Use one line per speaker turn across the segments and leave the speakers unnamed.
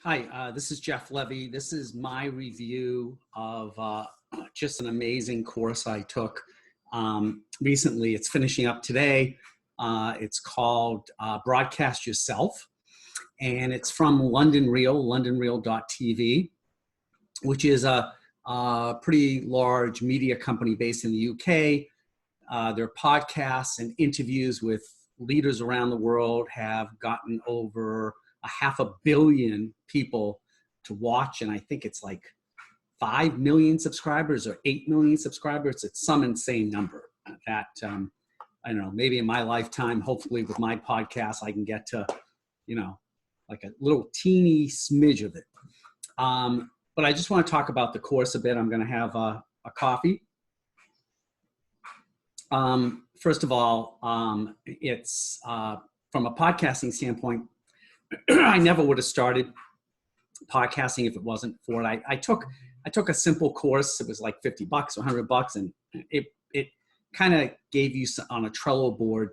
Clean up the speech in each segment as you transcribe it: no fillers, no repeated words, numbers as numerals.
Hi, this is Jeff Levy. This is my review of just an amazing course I took recently. It's finishing up today. It's called Broadcast Yourself, and it's from London Real, londonreal.tv, which is a pretty large media company based in the UK. Their podcasts and interviews with leaders around the world have gotten over 500 million people to watch, and I think it's like 5 million subscribers or 8 million subscribers. It's some insane number that I don't know, maybe in my lifetime, hopefully with my podcast, I can get to, like a little teeny smidge of it. But I just want to talk about the course a bit. I'm going to have a coffee. First of all, it's from a podcasting standpoint, I never would have started podcasting if it wasn't for it. I took a simple course. It was like $50 or $100, and it kind of gave you on a Trello board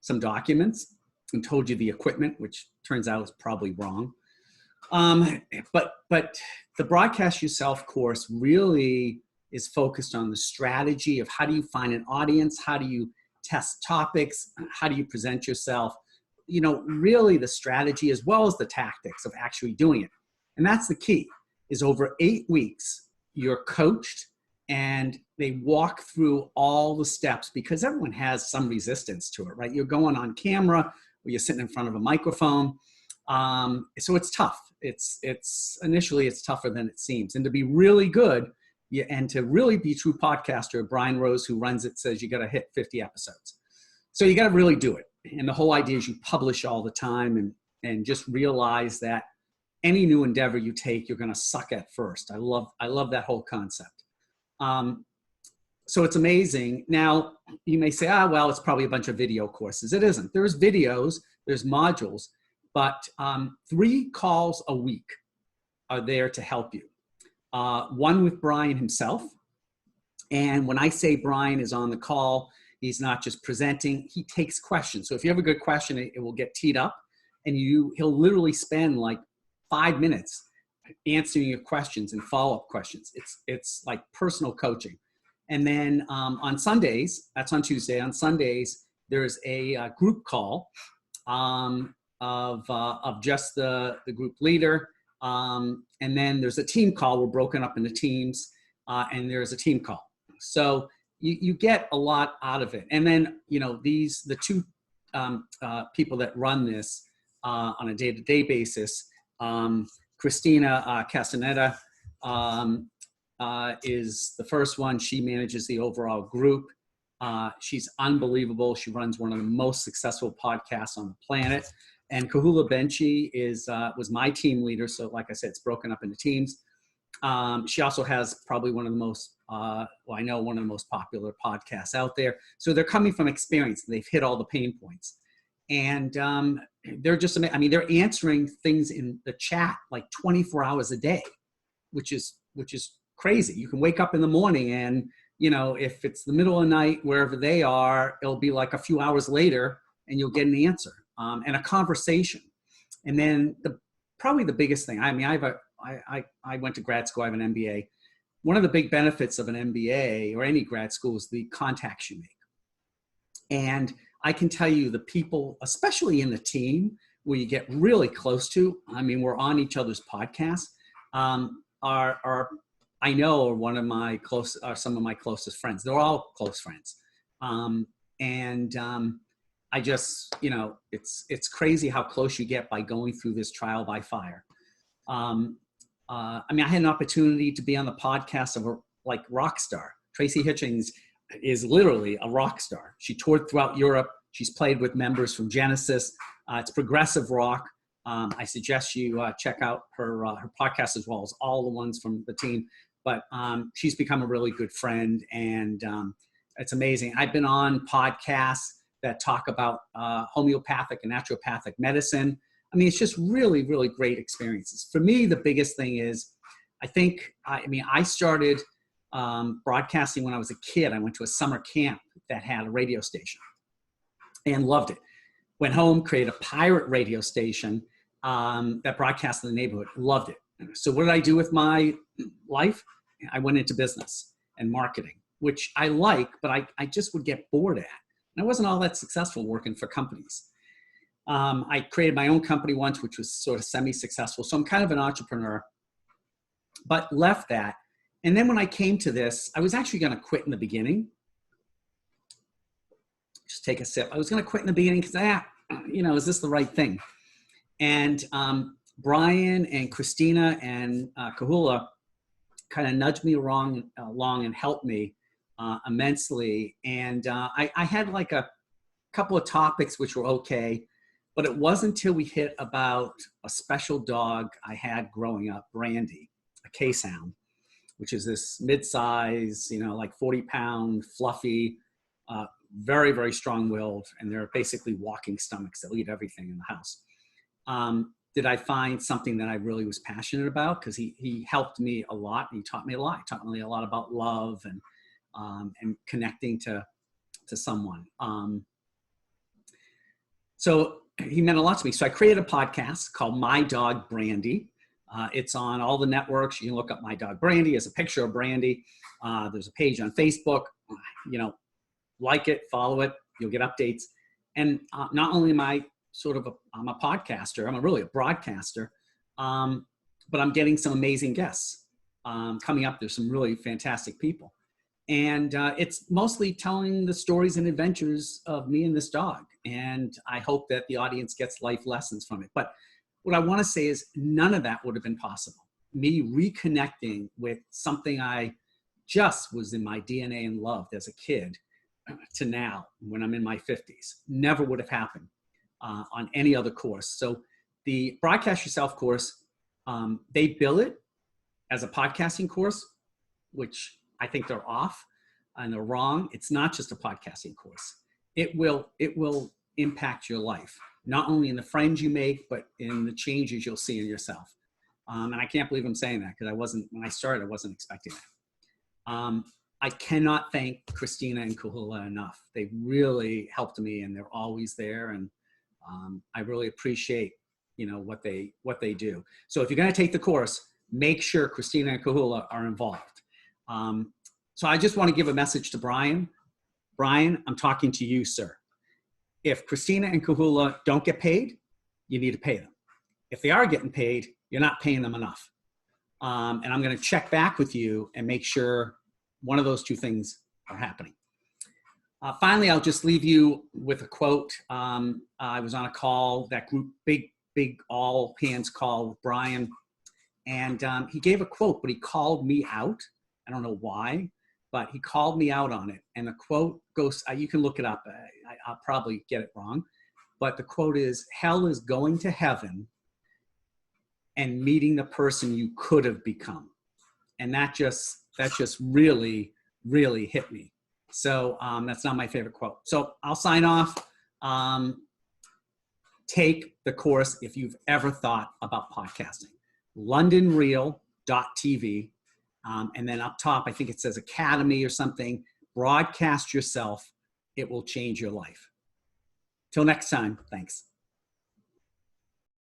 some documents and told you the equipment, which turns out is probably wrong. But the Broadcast Yourself course really is focused on the strategy of how do you find an audience, how do you test topics, how do you present yourself. Really the strategy as well as the tactics of actually doing it. And that's the key, is over 8 weeks, you're coached and they walk through all the steps, because everyone has some resistance to it, right? You're going on camera or you're sitting in front of a microphone. So it's tough. Initially it's tougher than it seems. And to be really good and to really be a true podcaster, Brian Rose, who runs it, says you got to hit 50 episodes. So you got to really do it. And the whole idea is you publish all the time and just realize that any new endeavor you take, you're going to suck at first. I love that whole concept. So it's amazing. Now you may say, well, it's probably a bunch of video courses. It isn't. There's videos, there's modules, but 3 calls a week are there to help you. One with Brian himself. And when I say Brian is on the call, he's not just presenting, he takes questions. So if you have a good question, it will get teed up, and he'll literally spend like 5 minutes answering your questions and follow-up questions. It's like personal coaching. And then on Sundays, that's on Tuesday, on Sundays, there's a group call of just the group leader. And then there's a team call. We're broken up into teams, and there's a team call. So you get a lot out of it. And then, the 2 people that run this on a day-to-day basis, Christina Castaneda is the first one. She manages the overall group. She's unbelievable. She runs one of the most successful podcasts on the planet. And Khaoula was my team leader. So like I said, it's broken up into teams. She also has probably one of the most, I know one of the most popular podcasts out there. So they're coming from experience. They've hit all the pain points. And they're just, they're answering things in the chat like 24 hours a day, which is crazy. You can wake up in the morning and, if it's the middle of the night, wherever they are, it'll be like a few hours later and you'll get an answer and a conversation. And then probably the biggest thing, I went to grad school, I have an MBA. One of the big benefits of an MBA or any grad school is the contacts you make. And I can tell you the people, especially in the team where you get really close to, we're on each other's podcasts, I know are some of my closest friends. They're all close friends. I just, it's crazy how close you get by going through this trial by fire. I had an opportunity to be on the podcast of a rock star. Tracy Hitchens is literally a rock star. She toured throughout Europe. She's played with members from Genesis. It's progressive rock. I suggest you check out her podcast as well as all the ones from the team. But she's become a really good friend, and it's amazing. I've been on podcasts that talk about homeopathic and naturopathic medicine. It's just really, really great experiences. For me, the biggest thing is, I started broadcasting when I was a kid. I went to a summer camp that had a radio station and loved it. Went home, created a pirate radio station, that broadcast in the neighborhood. Loved it. So what did I do with my life? I went into business and marketing, which I like, but I just would get bored at. And I wasn't all that successful working for companies. I created my own company once, which was sort of semi-successful. So I'm kind of an entrepreneur, but left that. And then when I came to this, I was actually going to quit in the beginning. Just take a sip. I was going to quit in the beginning because, is this the right thing? And Brian and Christina and Khaoula kind of nudged me along and helped me immensely. And I had like a couple of topics which were okay, but it wasn't until we hit about a special dog I had growing up, Brandy, a K-Sound, which is this mid-size, like 40-pound, fluffy, very, very strong-willed, and they're basically walking stomachs. They'll eat everything in the house. Did I find something that I really was passionate about? Because he helped me a lot. He taught me a lot. He taught me a lot about love and connecting to someone. So he meant a lot to me. So I created a podcast called My Dog Brandy. It's on all the networks. You can look up My Dog Brandy. There's a picture of Brandy. There's a page on Facebook. Like it, follow it. You'll get updates. And not only am I I'm a podcaster, I'm really a broadcaster, but I'm getting some amazing guests coming up. There's some really fantastic people. And it's mostly telling the stories and adventures of me and this dog. And I hope that the audience gets life lessons from it. But what I want to say is none of that would have been possible. Me reconnecting with something I just was in my DNA and loved as a kid to now when I'm in my 50s. Never would have happened on any other course. So the Broadcast Yourself course, they bill it as a podcasting course, which I think they're off and they're wrong. It's not just a podcasting course. It will impact your life, not only in the friends you make, but in the changes you'll see in yourself. And I can't believe I'm saying that because when I started, I wasn't expecting that. I cannot thank Christina and Khaoula enough. They really helped me and they're always there. And I really appreciate, what they do. So if you're going to take the course, make sure Christina and Khaoula are involved. So I just want to give a message to Brian. Brian, I'm talking to you, sir. If Christina and Khaoula don't get paid, you need to pay them. If they are getting paid, you're not paying them enough. And I'm going to check back with you and make sure one of those two things are happening. Finally, I'll just leave you with a quote. I was on a call, that group, big all hands call with Brian. And he gave a quote, but he called me out. I don't know why, but he called me out on it. And the quote goes, you can look it up. I'll probably get it wrong. But the quote is, hell is going to heaven and meeting the person you could have become. And that just really, really hit me. So that's not my favorite quote. So I'll sign off. Take the course if you've ever thought about podcasting. LondonReal.tv. And then up top, I think it says Academy or something. Broadcast yourself. It will change your life. Till next time, thanks.